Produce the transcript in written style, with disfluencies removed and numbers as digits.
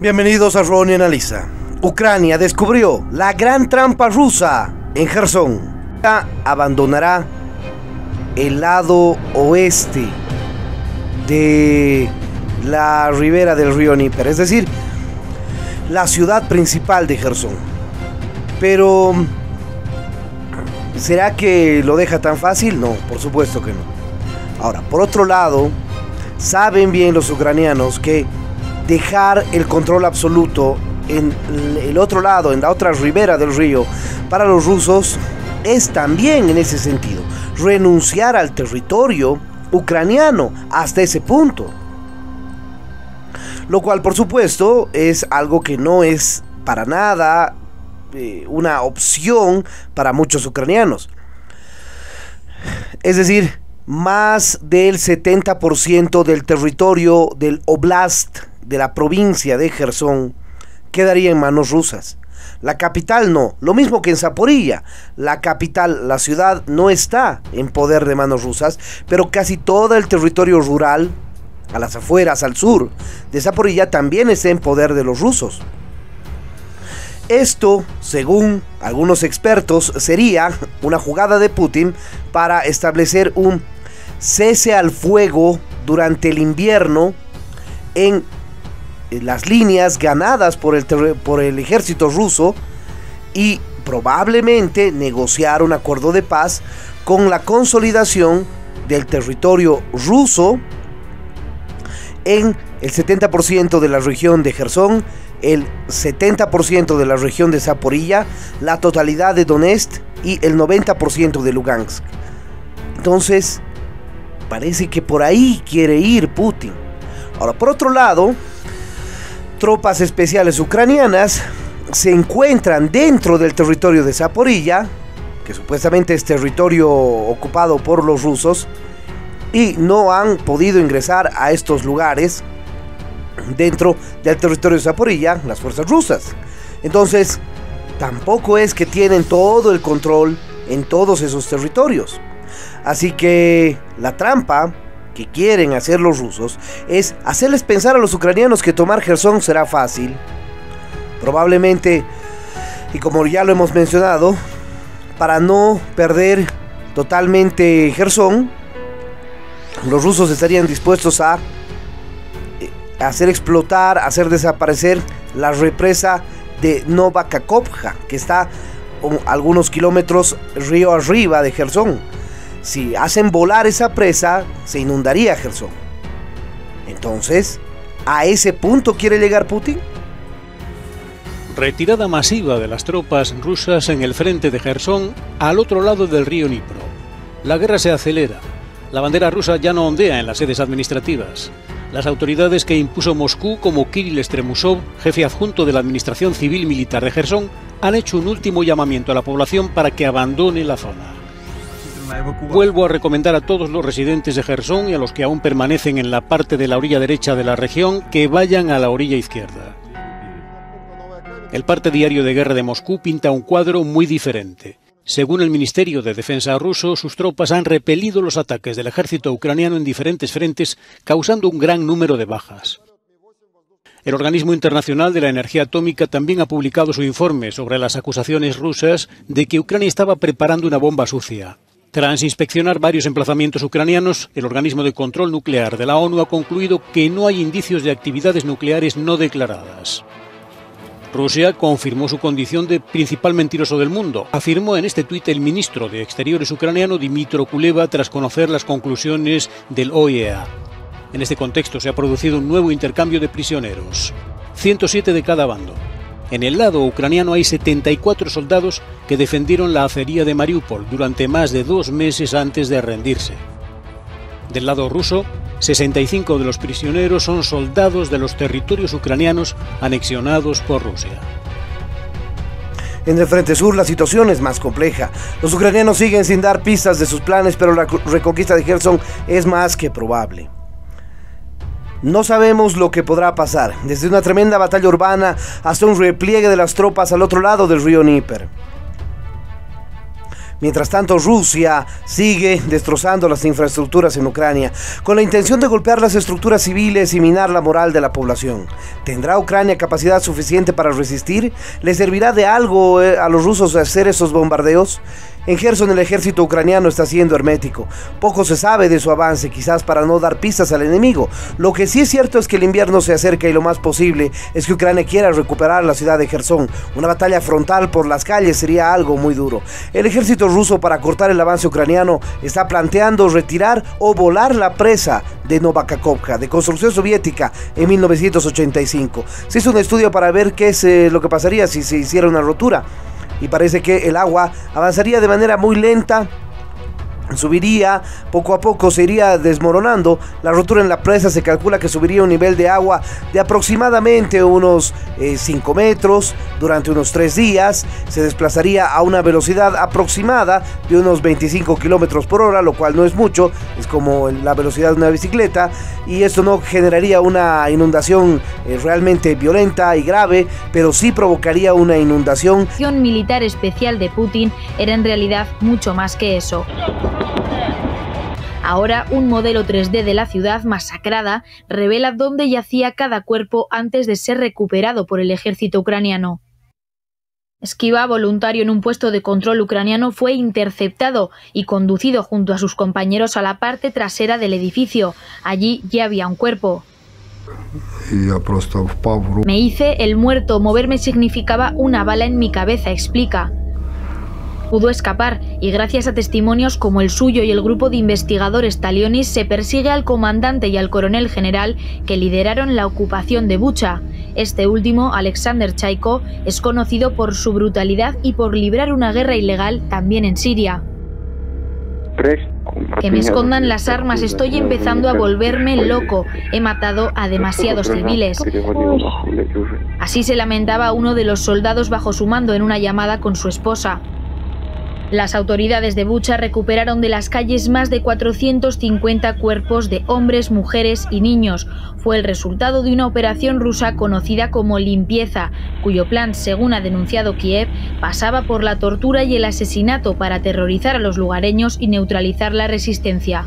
Bienvenidos a Ronnie Analiza. Ucrania descubrió la gran trampa rusa en Jersón. Abandonará el lado oeste de la ribera del río Dnieper, es decir, la ciudad principal de Jersón. Pero ¿será que lo deja tan fácil? No, por supuesto que no. Ahora, por otro lado, saben bien los ucranianos que dejar el control absoluto en el otro lado, en la otra ribera del río, para los rusos es también en ese sentido renunciar al territorio ucraniano hasta ese punto, lo cual por supuesto es algo que no es para nada una opción para muchos ucranianos. Es decir, más del 70% del territorio del oblast, de la provincia de Jersón, quedaría en manos rusas. La capital no, lo mismo que en Zaporilla. La capital, la ciudad, no está en poder de manos rusas, pero casi todo el territorio rural, a las afueras, al sur de Zaporilla, también está en poder de los rusos. Esto, según algunos expertos, sería una jugada de Putin para establecer un cese al fuego durante el invierno en las líneas ganadas por el ejército ruso y probablemente negociar un acuerdo de paz con la consolidación del territorio ruso en el 70% de la región de Jersón, el 70% de la región de Zaporilla, la totalidad de Donetsk y el 90% de Lugansk. Entonces, parece que por ahí quiere ir Putin. Ahora, por otro lado, tropas especiales ucranianas se encuentran dentro del territorio de Zaporilla, que supuestamente es territorio ocupado por los rusos, y no han podido ingresar a estos lugares dentro del territorio de Zaporilla las fuerzas rusas. Entonces, tampoco es que tienen todo el control en todos esos territorios. Así que la trampa que quieren hacer los rusos es hacerles pensar a los ucranianos que tomar Jersón será fácil. Probablemente, y como ya lo hemos mencionado, para no perder totalmente Jersón, los rusos estarían dispuestos a hacer explotar, hacer desaparecer la represa de Nova Kakhovka, que está algunos kilómetros río arriba de Jersón. Si hacen volar esa presa, se inundaría Jersón. Entonces, ¿a ese punto quiere llegar Putin? Retirada masiva de las tropas rusas en el frente de Jersón, al otro lado del río Dnipro. La guerra se acelera. La bandera rusa ya no ondea en las sedes administrativas. Las autoridades que impuso Moscú, como Kirill Stremusov, jefe adjunto de la Administración Civil Militar de Jersón, han hecho un último llamamiento a la población para que abandone la zona. Vuelvo a recomendar a todos los residentes de Jersón y a los que aún permanecen en la parte de la orilla derecha de la región que vayan a la orilla izquierda. El parte diario de guerra de Moscú pinta un cuadro muy diferente. Según el Ministerio de Defensa ruso, sus tropas han repelido los ataques del ejército ucraniano en diferentes frentes, causando un gran número de bajas. El Organismo Internacional de la Energía Atómica también ha publicado su informe sobre las acusaciones rusas de que Ucrania estaba preparando una bomba sucia. Tras inspeccionar varios emplazamientos ucranianos, el organismo de control nuclear de la ONU ha concluido que no hay indicios de actividades nucleares no declaradas. Rusia confirmó su condición de principal mentiroso del mundo, afirmó en este tuit el ministro de Exteriores ucraniano Dmytro Kuleba tras conocer las conclusiones del OIEA. En este contexto se ha producido un nuevo intercambio de prisioneros, 107 de cada bando. En el lado ucraniano hay 74 soldados que defendieron la acería de Mariupol durante más de 2 meses antes de rendirse. Del lado ruso, 65 de los prisioneros son soldados de los territorios ucranianos anexionados por Rusia. En el frente sur la situación es más compleja. Los ucranianos siguen sin dar pistas de sus planes, pero la reconquista de Jersón es más que probable. No sabemos lo que podrá pasar, desde una tremenda batalla urbana hasta un repliegue de las tropas al otro lado del río Dnieper. Mientras tanto, Rusia sigue destrozando las infraestructuras en Ucrania, con la intención de golpear las estructuras civiles y minar la moral de la población. ¿Tendrá Ucrania capacidad suficiente para resistir? ¿Le servirá de algo a los rusos hacer esos bombardeos? En Gerson el ejército ucraniano está siendo hermético. Poco se sabe de su avance, quizás para no dar pistas al enemigo. Lo que sí es cierto es que el invierno se acerca y lo más posible es que Ucrania quiera recuperar la ciudad de Gerson. Una batalla frontal por las calles sería algo muy duro. El ejército ruso, para cortar el avance ucraniano, está planteando retirar o volar la presa de Novakakovka, de construcción soviética, en 1985. Se hizo un estudio para ver qué es lo que pasaría si se hiciera una rotura. Y parece que el agua avanzaría de manera muy lenta, subiría, poco a poco se iría desmoronando. La rotura en la presa se calcula que subiría un nivel de agua de aproximadamente unos 5 metros durante unos 3 días. Se desplazaría a una velocidad aproximada de unos 25 kilómetros por hora, lo cual no es mucho, es como la velocidad de una bicicleta, y esto no generaría una inundación realmente violenta y grave, pero sí provocaría una inundación. La acción militar especial de Putin era en realidad mucho más que eso. Ahora, un modelo 3D de la ciudad masacrada revela dónde yacía cada cuerpo antes de ser recuperado por el ejército ucraniano. Skiba, voluntario en un puesto de control ucraniano, fue interceptado y conducido junto a sus compañeros a la parte trasera del edificio. Allí ya había un cuerpo. Me hice el muerto, moverme significaba una bala en mi cabeza, explica. Pudo escapar y gracias a testimonios como el suyo y el grupo de investigadores Talionis se persigue al comandante y al coronel general que lideraron la ocupación de Bucha. Este último, Alexander Chaiko, es conocido por su brutalidad y por librar una guerra ilegal también en Siria. Que me escondan las armas, estoy empezando a volverme loco. He matado a demasiados civiles. Así se lamentaba uno de los soldados bajo su mando en una llamada con su esposa. Las autoridades de Bucha recuperaron de las calles más de 450 cuerpos de hombres, mujeres y niños. Fue el resultado de una operación rusa conocida como limpieza, cuyo plan, según ha denunciado Kiev, pasaba por la tortura y el asesinato para aterrorizar a los lugareños y neutralizar la resistencia.